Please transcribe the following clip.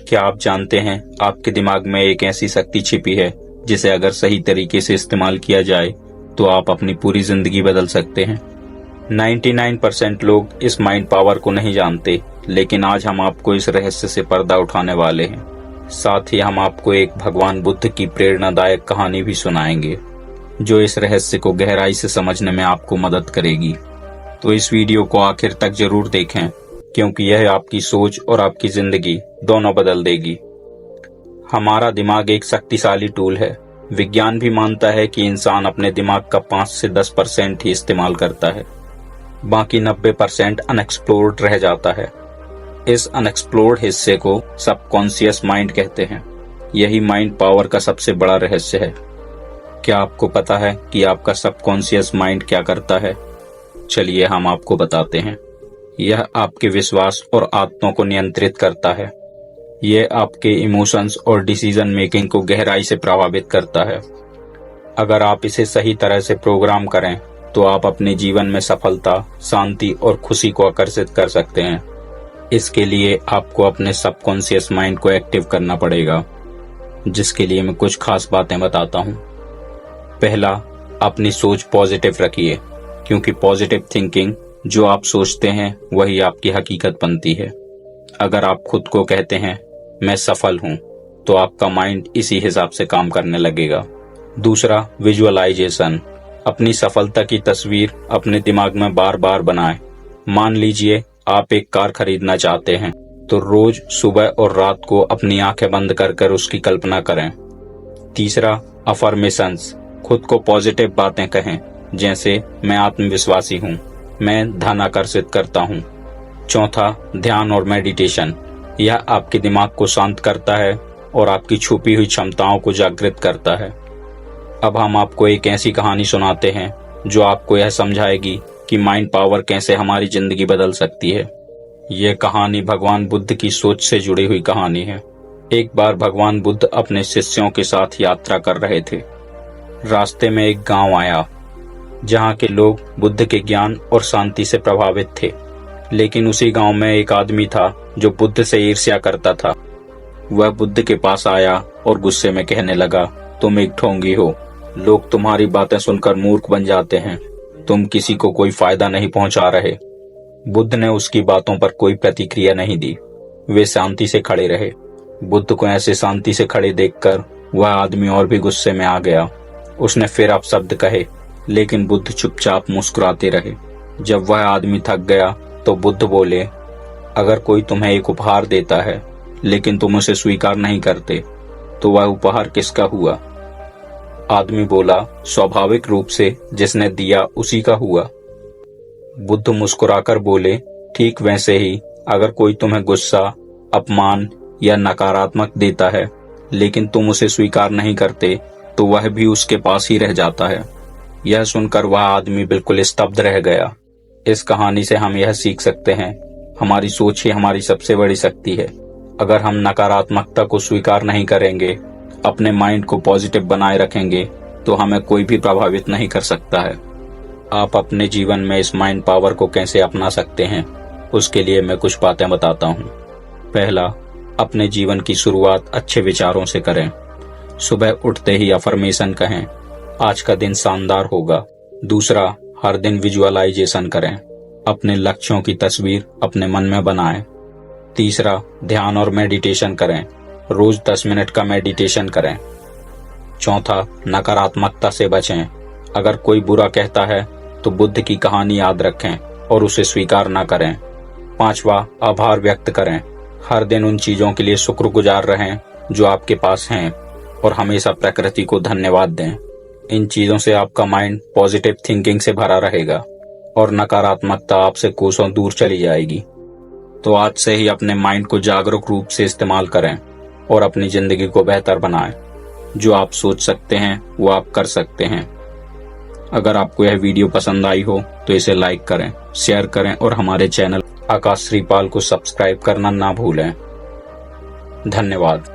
क्या आप जानते हैं आपके दिमाग में एक ऐसी शक्ति छिपी है जिसे अगर सही तरीके से इस्तेमाल किया जाए तो आप अपनी पूरी जिंदगी बदल सकते हैं। 99% लोग इस माइंड पावर को नहीं जानते, लेकिन आज हम आपको इस रहस्य से पर्दा उठाने वाले हैं। साथ ही हम आपको एक भगवान बुद्ध की प्रेरणादायक कहानी भी सुनाएंगे जो इस रहस्य को गहराई से समझने में आपको मदद करेगी। तो इस वीडियो को आखिर तक जरूर देखें, क्योंकि यह आपकी सोच और आपकी जिंदगी दोनों बदल देगी। हमारा दिमाग एक शक्तिशाली टूल है। विज्ञान भी मानता है कि इंसान अपने दिमाग का 5 से 10% ही इस्तेमाल करता है, बाकी 90% अनएक्सप्लोर्ड रह जाता है। इस अनएक्सप्लोर्ड हिस्से को सबकॉन्शियस माइंड कहते हैं। यही माइंड पावर का सबसे बड़ा रहस्य है। क्या आपको पता है कि आपका सबकॉन्शियस माइंड क्या करता है? चलिए हम आपको बताते हैं। यह आपके विश्वास और आदतों को नियंत्रित करता है। यह आपके इमोशंस और डिसीजन मेकिंग को गहराई से प्रभावित करता है। अगर आप इसे सही तरह से प्रोग्राम करें तो आप अपने जीवन में सफलता, शांति और खुशी को आकर्षित कर सकते हैं। इसके लिए आपको अपने सबकॉन्शियस माइंड को एक्टिव करना पड़ेगा, जिसके लिए मैं कुछ खास बातें बताता हूँ। पहला, अपनी सोच पॉजिटिव रखिए, क्योंकि पॉजिटिव थिंकिंग जो आप सोचते हैं वही आपकी हकीकत बनती है। अगर आप खुद को कहते हैं मैं सफल हूं, तो आपका माइंड इसी हिसाब से काम करने लगेगा। दूसरा, विजुअलाइजेशन। अपनी सफलता की तस्वीर अपने दिमाग में बार बार बनाएं। मान लीजिए आप एक कार खरीदना चाहते हैं, तो रोज सुबह और रात को अपनी आंखें बंद कर उसकी कल्पना करें। तीसरा, अफर्मेशंस। खुद को पॉजिटिव बातें कहें, जैसे मैं आत्मविश्वासी हूँ, मैं धन आकर्षित करता हूँ। चौथा, ध्यान और मेडिटेशन। यह आपके दिमाग को शांत करता है और आपकी छुपी हुई क्षमताओं को जागृत करता है। अब हम आपको एक ऐसी कहानी सुनाते हैं जो आपको यह समझाएगी कि माइंड पावर कैसे हमारी जिंदगी बदल सकती है। यह कहानी भगवान बुद्ध की सोच से जुड़ी हुई कहानी है। एक बार भगवान बुद्ध अपने शिष्यों के साथ यात्रा कर रहे थे। रास्ते में एक गांव आया जहां के लोग बुद्ध के ज्ञान और शांति से प्रभावित थे। लेकिन उसी गांव में एक आदमी था जो बुद्ध से ईर्ष्या करता था। वह बुद्ध के पास आया और गुस्से में कहने लगा, तुम एक ढोंगी हो, लोग तुम्हारी बातें सुनकर मूर्ख बन जाते हैं, तुम किसी को कोई फायदा नहीं पहुंचा रहे। बुद्ध ने उसकी बातों पर कोई प्रतिक्रिया नहीं दी। वे शांति से खड़े रहे। बुद्ध को ऐसे शांति से खड़े देखकर वह आदमी और भी गुस्से में आ गया। उसने फिर अपशब्द कहे, लेकिन बुद्ध चुपचाप मुस्कुराते रहे। जब वह आदमी थक गया तो बुद्ध बोले, अगर कोई तुम्हें एक उपहार देता है लेकिन तुम उसे स्वीकार नहीं करते, तो वह उपहार किसका हुआ? आदमी बोला, स्वाभाविक रूप से जिसने दिया उसी का हुआ। बुद्ध मुस्कुराकर बोले, ठीक वैसे ही अगर कोई तुम्हें गुस्सा, अपमान या नकारात्मक देता है लेकिन तुम उसे स्वीकार नहीं करते, तो वह भी उसके पास ही रह जाता है। यह सुनकर वह आदमी बिल्कुल स्तब्ध रह गया। इस कहानी से हम यह सीख सकते हैं, हमारी सोच ही हमारी सबसे बड़ी शक्ति है। अगर हम नकारात्मकता को स्वीकार नहीं करेंगे, अपने माइंड को पॉजिटिव बनाए रखेंगे, तो हमें कोई भी प्रभावित नहीं कर सकता है। आप अपने जीवन में इस माइंड पावर को कैसे अपना सकते हैं, उसके लिए मैं कुछ बातें बताता हूँ। पहला, अपने जीवन की शुरुआत अच्छे विचारों से करें। सुबह उठते ही अफर्मेशन कहें, आज का दिन शानदार होगा। दूसरा, हर दिन विजुअलाइजेशन करें। अपने लक्ष्यों की तस्वीर अपने मन में बनाएं। तीसरा, ध्यान और मेडिटेशन करें। रोज 10 मिनट का मेडिटेशन करें। चौथा, नकारात्मकता से बचें। अगर कोई बुरा कहता है तो बुद्ध की कहानी याद रखें और उसे स्वीकार न करें। पांचवा, आभार व्यक्त करें। हर दिन उन चीजों के लिए शुक्रगुजार रहें जो आपके पास हैं और हमेशा प्रकृति को धन्यवाद दें। इन चीजों से आपका माइंड पॉजिटिव थिंकिंग से भरा रहेगा और नकारात्मकता आपसे कोसों दूर चली जाएगी। तो आज से ही अपने माइंड को जागरूक रूप से इस्तेमाल करें और अपनी जिंदगी को बेहतर बनाएं। जो आप सोच सकते हैं वो आप कर सकते हैं। अगर आपको यह वीडियो पसंद आई हो तो इसे लाइक करें, शेयर करें और हमारे चैनल आकाश श्रीपाल को सब्सक्राइब करना ना भूलें। धन्यवाद।